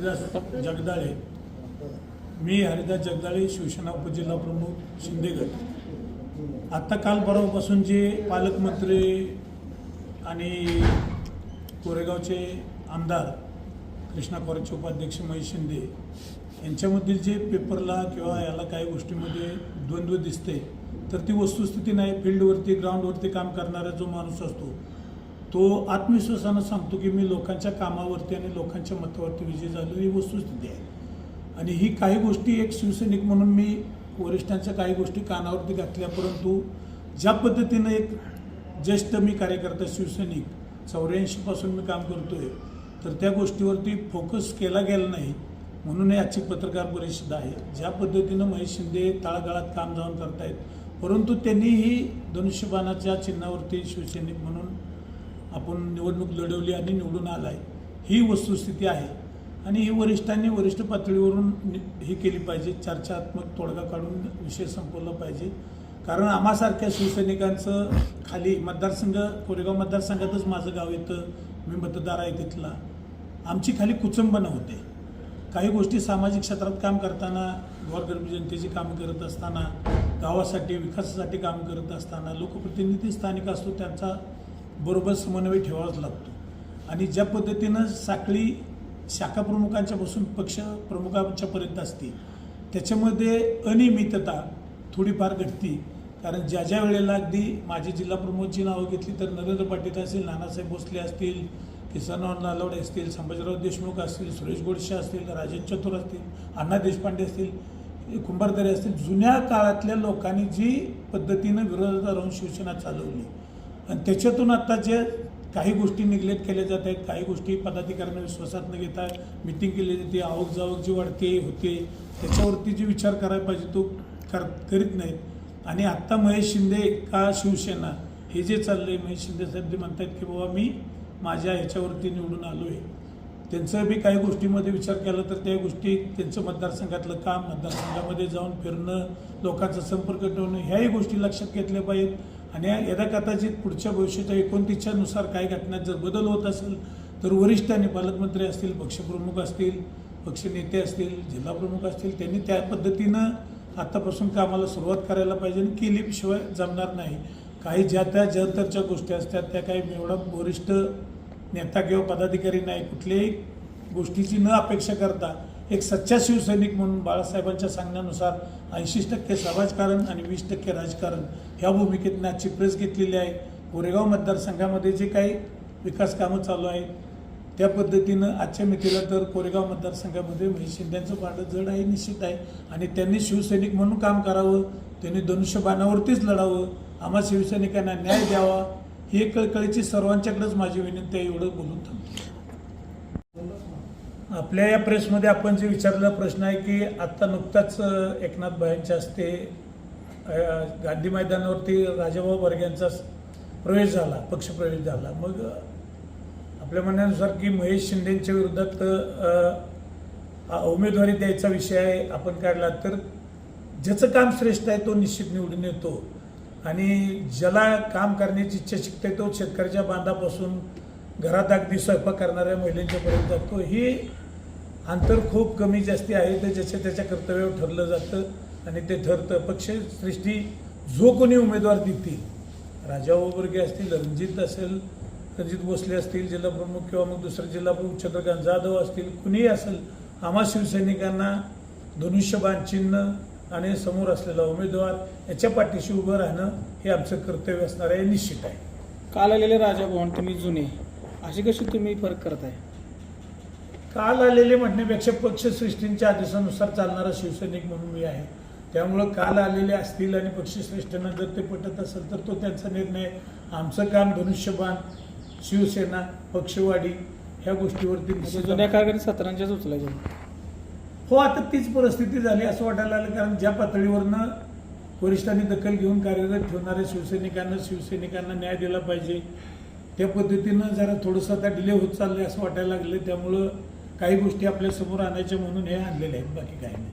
हरिदास जगदाळे. मी हरिदास जगदाळे, शिवसेना उपजिल्हा प्रमुख शिंदेगड. आत्ता काल परवापासून जे पालकमंत्री आणि कोरेगावचे आमदार कृष्णा खोरेचे उपाध्यक्ष महेश शिंदे यांच्यामधील जे पेपरला किंवा याला काही गोष्टीमध्ये द्वंद्व दिसते, तर ती वस्तुस्थिती नाही. फील्डवरती ग्राउंडवरती काम करणारा जो माणूस असतो तो आत्मविश्वासानं सांगतो की मी लोकांच्या कामावरती आणि लोकांच्या मतावरती विजयी झालो, ही वस्तुस्थिती आहे. आणि ही काही गोष्टी एक शिवसैनिक म्हणून मी वरिष्ठांच्या काही गोष्टी कानावरती घातल्या, परंतु ज्या पद्धतीनं एक ज्येष्ठ मी कार्यकर्ता शिवसैनिक 84 पासून मी काम करतोय, तर त्या गोष्टीवरती फोकस केला गेला नाही. म्हणून आजची पत्रकार परिषद आहे. ज्या पद्धतीनं महेश शिंदे तळागाळात काम जाऊन करतायत, परंतु त्यांनीही धनुष्यबाणाच्या चिन्हावरती शिवसैनिक म्हणून आपण निवडणूक लढवली आणि निवडून आलाय, ही वस्तुस्थिती आहे. आणि ही वरिष्ठांनी वरिष्ठ पातळीवरून ही केली पाहिजे, चर्चात्मक तोडगा काढून विषय संपवला पाहिजे. कारण आम्हासारख्या शिवसैनिकांचं खाली मतदारसंघ, कोरेगाव मतदारसंघातच माझं गाव येतं, मी मतदार आहे तिथला, आमची खाली कुचंबना होते. काही गोष्टी सामाजिक क्षेत्रात काम करताना, गोरगरिब जनतेची कामं करत असताना, गावासाठी विकासासाठी काम करत असताना लोकप्रतिनिधी स्थानिक असतो, त्यांचा बरोबर समन्वय ठेवावाच लागतो. आणि ज्या पद्धतीनं साखळी शाखा प्रमुखांच्यापासून पक्ष प्रमुखांच्यापर्यंत असते, त्याच्यामध्ये अनियमितता थोडीफार घडती. कारण ज्या ज्या वेळेला अगदी माझी जिल्हा प्रमुखांची नावं घेतली तर नरेंद्र पाटील असतील, नानासाहेब भोसले असतील, किसनराव नालवडे असतील, संभाजीराव देशमुख असतील, सुरेश गोडसे असतील, राजेंद्र चतुर असतील, अण्णा देशपांडे असतील, कुंभारदरे असतील, जुन्या काळातल्या लोकांनी जी पद्धतीनं विरोधात राहून शिवसेना चालवली आणि त्याच्यातून आता जे काही गोष्टी निग्लेक्ट केल्या जात आहेत, काही गोष्टी पदाधिकाऱ्यांना विश्वासात न घेता मिटिंग केली जाते, आवक जावक जी वाढते होते, त्याच्यावरती जे विचार करायला पाहिजे तो करीत नाहीत. आणि आत्ता महेश शिंदे का शिवसेना हे जे चाललंय, महेश शिंदे साहेब जे म्हणतात की बाबा मी माझ्या ह्याच्यावरती निवडून आलो आहे, त्यांचं बी काही गोष्टीमध्ये विचार केला तर त्या गोष्टी त्यांचं मतदारसंघातलं काम, मतदारसंघामध्ये जाऊन फिरणं, लोकांचा संपर्क ठेवणं, ह्याही गोष्टी लक्षात घेतल्या पाहिजेत. आणि यदा कदाचित पुढच्या भविष्याच्या 29 नुसार काही घटनात जर बदल होत असेल तर वरिष्ठांनी, पालकमंत्री असतील, पक्षप्रमुख असतील, पक्षनेते असतील, जिल्हाप्रमुख असतील, त्यांनी त्या पद्धतीनं आत्तापासून कामाला सुरुवात करायला पाहिजे आणि केल्याशिवाय जमणार नाही. काही ज्या त्या जंतरच्या गोष्टी असतात त्या काही एवढा वरिष्ठ नेता किंवा पदाधिकारी नाही, कुठल्याही गोष्टीची न अपेक्षा करता एक सच्चा शिवसैनिक म्हणून बाळासाहेबांच्या सांगण्यानुसार 80% समाजकारण आणि 20% राजकारण ह्या भूमिकेतून आजची प्रेस घेतलेली आहे. कोरेगाव मतदारसंघामध्ये जे काही विकास कामं चालू आहेत त्या पद्धतीनं आजच्या मितीला तर कोरेगाव मतदारसंघामध्ये महेश शिंदेचं पारडं जड आहे, निश्चित आहे. आणि त्यांनी शिवसैनिक म्हणून काम करावं, त्यांनी धनुष्यबाणावरतीच लढावं, आम्हा शिवसैनिकांना न्याय द्यावा, ही कळकळीची सर्वांच्याकडेच माझी विनंती आहे. एवढं बोलून थांबतो. आपल्या या प्रेसमध्ये आपण जे विचारलेला प्रश्न आहे की आत्ता नुकताच एकनाथ भाईंच्या हस्ते गांधी मैदानावरती राजाभाऊ बर्ग्यांचा प्रवेश झाला, पक्षप्रवेश झाला. मग आपल्या म्हणण्यानुसार की महेश शिंदेच्या विरोधात उमेदवारी द्यायचा विषय आपण काढला तर ज्याचं काम श्रेष्ठ आहे तो निश्चित निवडून येतो. आणि ज्याला काम करण्याची इच्छा शिकते तो शेतकऱ्याच्या बांधापासून घरात अगदी स्वयंपाक करणाऱ्या महिलांच्यापर्यंत जातो. ही अंतर खूप कमी जास्ती आहे, तर ज्याच्या त्याच्या कर्तव्यावर ठरलं जातं आणि ते ठरतं. पक्षश्रेष्ठी जो कोणी उमेदवार देतील, राजाभाऊ बर्गे असतील, रणजित भोसले असतील जिल्हाप्रमुख, किंवा मग दुसरे जिल्हाप्रमुख चंद्रकांत जाधव असतील, कुणीही असेल, आम्हा शिवसैनिकांना धनुष्यबाण चिन्ह आणि समोर असलेला उमेदवार याच्या पाठीशी उभं राहणं हे आमचं कर्तव्य असणार आहे, निश्चित आहे. काल आलेले राजाभाऊ आणि तुम्ही जुने, अशी कशी तुम्ही फरक करताय? काल आलेले म्हणण्यापेक्षा पक्षश्रेष्ठींच्या आदेशानुसार चालणारा शिवसैनिक म्हणून मी आहे. त्यामुळं काल आलेले असतील आणि पक्षश्रेष्ठींना जर ते पटत असेल तर तो त्यांचा निर्णय. आमचं काम धनुष्यबाण, शिवसेना, पक्षवाढी ह्या गोष्टीवरती जुन्या काळात सतरांच्याच उचलायच्या. हो, आता तीच परिस्थिती झाली असं वाटायला लागलं. कारण ज्या पातळीवरनं वरिष्ठांनी दखल घेऊन कार्यरत ठेवणाऱ्या शिवसैनिकांना न्याय दिला पाहिजे, त्या पद्धतीनं जरा थोडंसं आता डिले होत चाललंय असं वाटायला लागलं. त्यामुळं काही गोष्टी आपल्या समोर आणायच्या म्हणून हे आणलेल्या आहेत, बाकी काही नाही.